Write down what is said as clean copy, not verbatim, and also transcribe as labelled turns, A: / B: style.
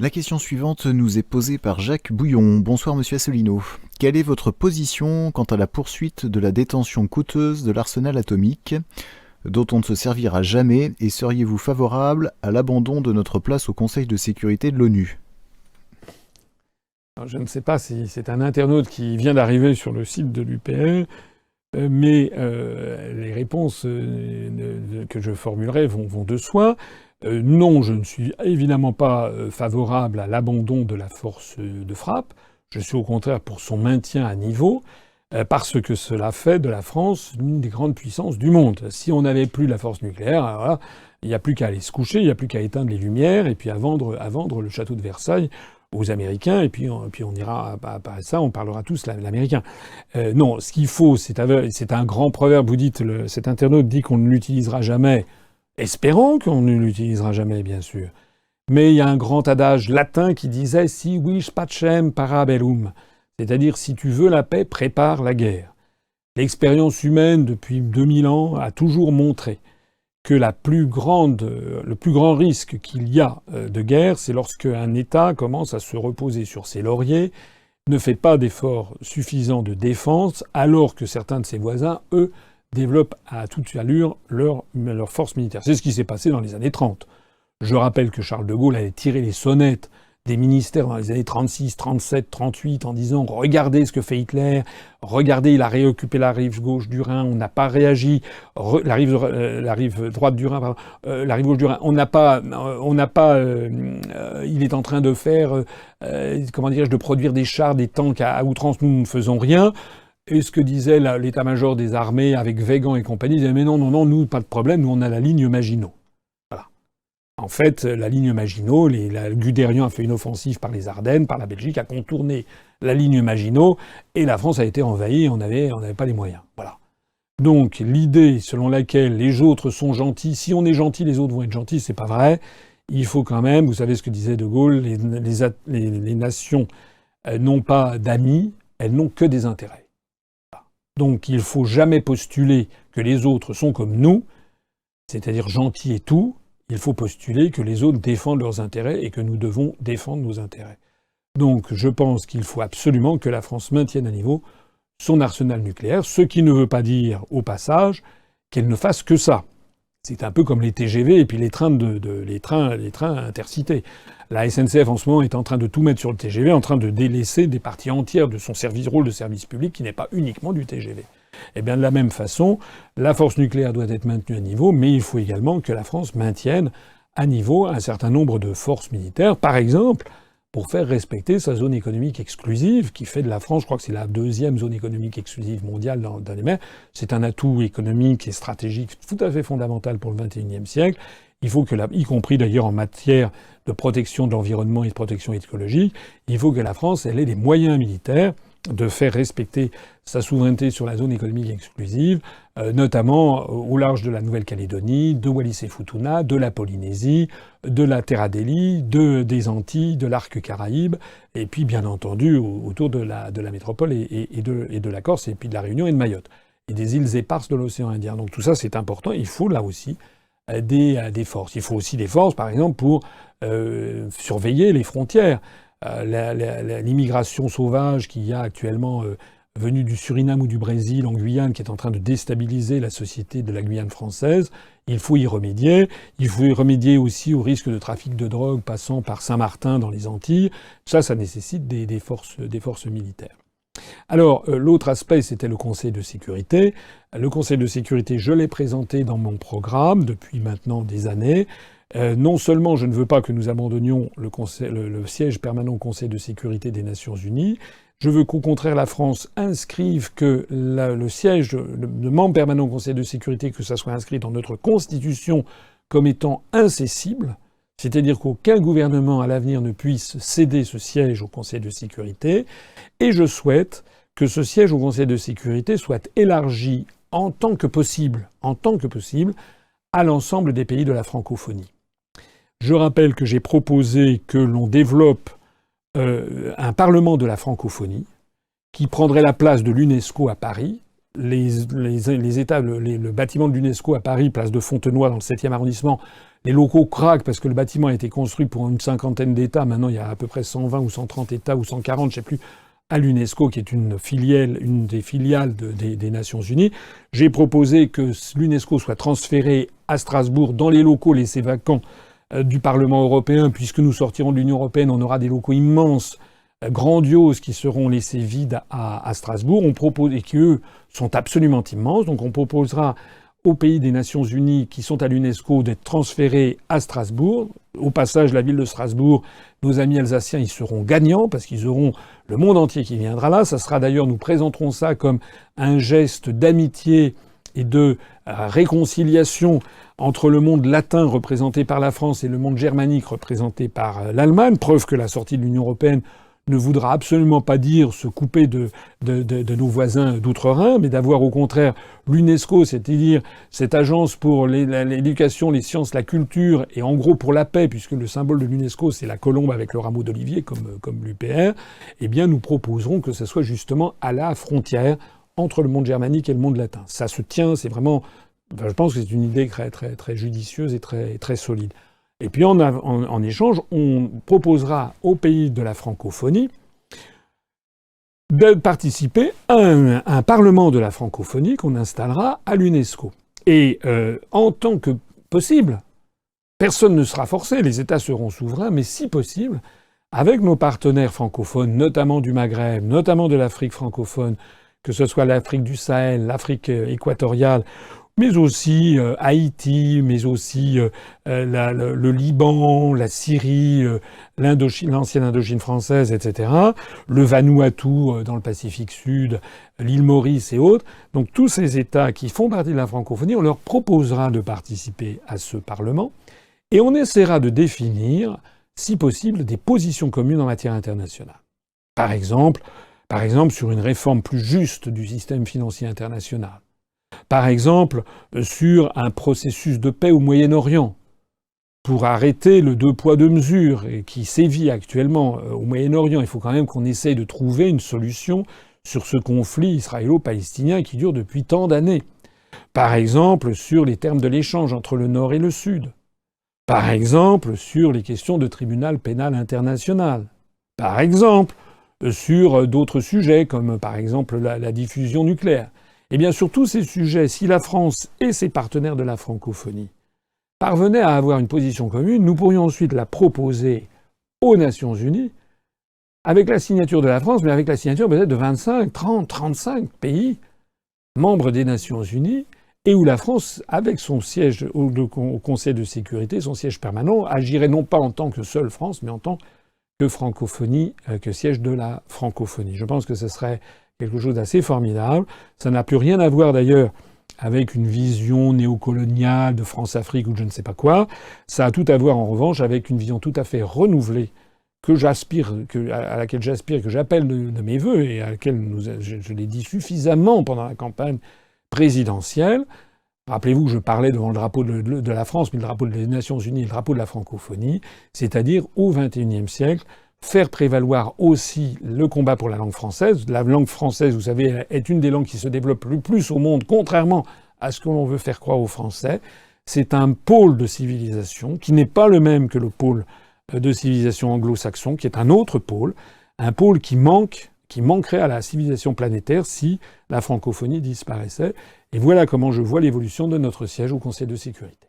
A: La question suivante nous est posée par Jacques Bouillon. Bonsoir Monsieur Asselineau. Quelle est votre position quant à la poursuite de la détention coûteuse de l'arsenal atomique, dont on ne se servira jamais, et seriez-vous favorable à l'abandon de notre place au Conseil de sécurité de l'ONU ?
B: Alors, je ne sais pas si c'est un internaute qui vient d'arriver sur le site de l'UPR, mais les réponses que je formulerai vont de soi. Non, je ne suis évidemment pas favorable à l'abandon de la force de frappe. Je suis au contraire pour son maintien à niveau, parce que cela fait de la France une des grandes puissances du monde. Si on n'avait plus la force nucléaire, alors là, il n'y a plus qu'à aller se coucher, il n'y a plus qu'à éteindre les lumières et puis à vendre le château de Versailles aux Américains, et puis on ira à ça, on parlera tous l'américain. Non, ce qu'il faut, c'est un grand proverbe. Vous dites, cet internaute dit qu'on ne l'utilisera jamais. Espérons qu'on ne l'utilisera jamais, bien sûr. Mais il y a un grand adage latin qui disait « Si vis pacem para bellum », c'est-à-dire « Si tu veux la paix, prépare la guerre ». L'expérience humaine, depuis 2000 ans, a toujours montré que le plus grand risque qu'il y a de guerre, c'est lorsque un État commence à se reposer sur ses lauriers, ne fait pas d'efforts suffisants de défense, alors que certains de ses voisins, eux, développent à toute allure leur force militaire. C'est ce qui s'est passé dans les années 30. Je rappelle que Charles de Gaulle avait tiré les sonnettes des ministères dans les années 36, 37, 38 en disant « Regardez ce que fait Hitler, regardez, il a réoccupé la rive gauche du Rhin, on n'a pas réagi, la rive droite du Rhin, pardon, la rive gauche du Rhin, il est en train de faire, de produire des chars, des tanks à outrance, nous ne faisons rien ». Et ce que disait l'état-major des armées avec Weygand et compagnie, ils disaient « Mais non, nous, pas de problème, nous, on a la ligne Maginot ». Voilà. En fait, la ligne Maginot, Guderian a fait une offensive par les Ardennes, par la Belgique, a contourné la ligne Maginot, et la France a été envahie, on n'avait pas les moyens. Voilà. Donc, l'idée selon laquelle les autres sont gentils, si on est gentil, les autres vont être gentils, c'est pas vrai. Il faut quand même, vous savez ce que disait De Gaulle, les nations n'ont pas d'amis, elles n'ont que des intérêts. Donc il faut jamais postuler que les autres sont comme nous, c'est-à-dire gentils et tout. Il faut postuler que les autres défendent leurs intérêts et que nous devons défendre nos intérêts. Donc je pense qu'il faut absolument que la France maintienne à niveau son arsenal nucléaire, ce qui ne veut pas dire, au passage, qu'elle ne fasse que ça. C'est un peu comme les TGV et puis les trains intercités. La SNCF, en ce moment, est en train de tout mettre sur le TGV, en train de délaisser des parties entières de son rôle de service public qui n'est pas uniquement du TGV. Eh bien, de la même façon, la force nucléaire doit être maintenue à niveau, mais il faut également que la France maintienne à niveau un certain nombre de forces militaires. Par exemple, pour faire respecter sa zone économique exclusive, qui fait de la France, je crois que c'est la deuxième zone économique exclusive mondiale dans les mers. C'est un atout économique et stratégique tout à fait fondamental pour le XXIe siècle. Il faut que y compris d'ailleurs en matière de protection de l'environnement et de protection écologique, il faut que la France ait les moyens militaires de faire respecter sa souveraineté sur la zone économique exclusive, notamment au large de la Nouvelle-Calédonie, de Wallis-et-Futuna, de la Polynésie, de la Terre Adélie, des Antilles, de l'arc Caraïbe, et puis bien entendu autour de la métropole et de la Corse, et puis de la Réunion et de Mayotte, et des îles éparses de l'océan Indien. Donc tout ça c'est important, il faut là aussi des forces. Il faut aussi des forces, par exemple, pour surveiller les frontières. L'immigration sauvage qu'il y a actuellement venue du Suriname ou du Brésil en Guyane, qui est en train de déstabiliser la société de la Guyane française, il faut y remédier. Il faut y remédier aussi au risque de trafic de drogue passant par Saint-Martin dans les Antilles. Ça nécessite des forces militaires. Alors, l'autre aspect, c'était le Conseil de sécurité. Le Conseil de sécurité, je l'ai présenté dans mon programme depuis maintenant des années. Non seulement je ne veux pas que nous abandonnions le siège permanent au Conseil de sécurité des Nations Unies, je veux qu'au contraire la France inscrive que le siège de membre permanent au Conseil de sécurité, que ça soit inscrit dans notre Constitution comme étant incessible, c'est-à-dire qu'aucun gouvernement à l'avenir ne puisse céder ce siège au Conseil de sécurité, et je souhaite que ce siège au Conseil de sécurité soit élargi en tant que possible, à l'ensemble des pays de la francophonie. Je rappelle que j'ai proposé que l'on développe un parlement de la francophonie qui prendrait la place de l'UNESCO à Paris. Le bâtiment de l'UNESCO à Paris, place de Fontenoy dans le 7e arrondissement, les locaux craquent parce que le bâtiment a été construit pour une cinquantaine d'États. Maintenant, il y a à peu près 120 ou 130 États ou 140, je sais plus, à l'UNESCO, qui est une des filiales des Nations Unies. J'ai proposé que l'UNESCO soit transféré à Strasbourg dans les locaux laissés vacants du Parlement européen. Puisque nous sortirons de l'Union européenne, on aura des locaux immenses, grandioses, qui seront laissés vides à Strasbourg. On propose, et qui eux sont absolument immenses. Donc on proposera aux pays des Nations Unies qui sont à l'UNESCO d'être transférés à Strasbourg. Au passage, la ville de Strasbourg, nos amis alsaciens, ils seront gagnants parce qu'ils auront le monde entier qui viendra là. Ça sera d'ailleurs, nous présenterons ça comme un geste d'amitié et de réconciliation entre le monde latin représenté par la France et le monde germanique représenté par l'Allemagne. Preuve que la sortie de l'Union européenne ne voudra absolument pas dire se couper de nos voisins d'outre-Rhin, mais d'avoir au contraire l'UNESCO, c'est-à-dire cette agence pour l'éducation, les sciences, la culture, et en gros pour la paix, puisque le symbole de l'UNESCO c'est la colombe avec le rameau d'olivier, comme l'UPR, eh bien nous proposerons que ce soit justement à la frontière entre le monde germanique et le monde latin. Ça se tient, c'est vraiment... je pense que c'est une idée très, très, très judicieuse et très, très solide. Et puis en échange, on proposera aux pays de la francophonie de participer à un parlement de la francophonie qu'on installera à l'UNESCO. Et en tant que possible, personne ne sera forcé, les États seront souverains, mais si possible, avec nos partenaires francophones, notamment du Maghreb, notamment de l'Afrique francophone, que ce soit l'Afrique du Sahel, l'Afrique équatoriale, mais aussi Haïti, mais aussi le Liban, la Syrie, l'ancienne Indochine française, etc., le Vanuatu dans le Pacifique Sud, l'île Maurice et autres. Donc tous ces États qui font partie de la francophonie, on leur proposera de participer à ce Parlement et on essaiera de définir, si possible, des positions communes en matière internationale. Par exemple, sur une réforme plus juste du système financier international. Par exemple, sur un processus de paix au Moyen-Orient, pour arrêter le deux poids deux mesures qui sévit actuellement au Moyen-Orient. Il faut quand même qu'on essaye de trouver une solution sur ce conflit israélo-palestinien qui dure depuis tant d'années. Par exemple, sur les termes de l'échange entre le Nord et le Sud. Par exemple, sur les questions de tribunal pénal international. Par exemple, sur d'autres sujets, comme par exemple la diffusion nucléaire. Eh bien, sur tous ces sujets, si la France et ses partenaires de la francophonie parvenaient à avoir une position commune, nous pourrions ensuite la proposer aux Nations Unies, avec la signature de la France, mais avec la signature peut-être de 25, 30, 35 pays membres des Nations Unies, et où la France, avec son siège au Conseil de sécurité, son siège permanent, agirait non pas en tant que seule France, mais en tant que francophonie, que siège de la francophonie. Je pense que ce serait quelque chose d'assez formidable. Ça n'a plus rien à voir d'ailleurs avec une vision néocoloniale de France-Afrique ou de je ne sais pas quoi. Ça a tout à voir en revanche avec une vision tout à fait renouvelée à laquelle j'aspire, que j'appelle de mes vœux et à laquelle je l'ai dit suffisamment pendant la campagne présidentielle. Rappelez-vous que je parlais devant le drapeau de la France, mais le drapeau des Nations Unies et le drapeau de la francophonie, c'est-à-dire au XXIe siècle, faire prévaloir aussi le combat pour la langue française. La langue française, vous savez, est une des langues qui se développe le plus au monde, contrairement à ce que l'on veut faire croire aux Français. C'est un pôle de civilisation qui n'est pas le même que le pôle de civilisation anglo-saxon, qui est un autre pôle, un pôle qui manquerait à la civilisation planétaire si la francophonie disparaissait. Et voilà comment je vois l'évolution de notre siège au Conseil de sécurité.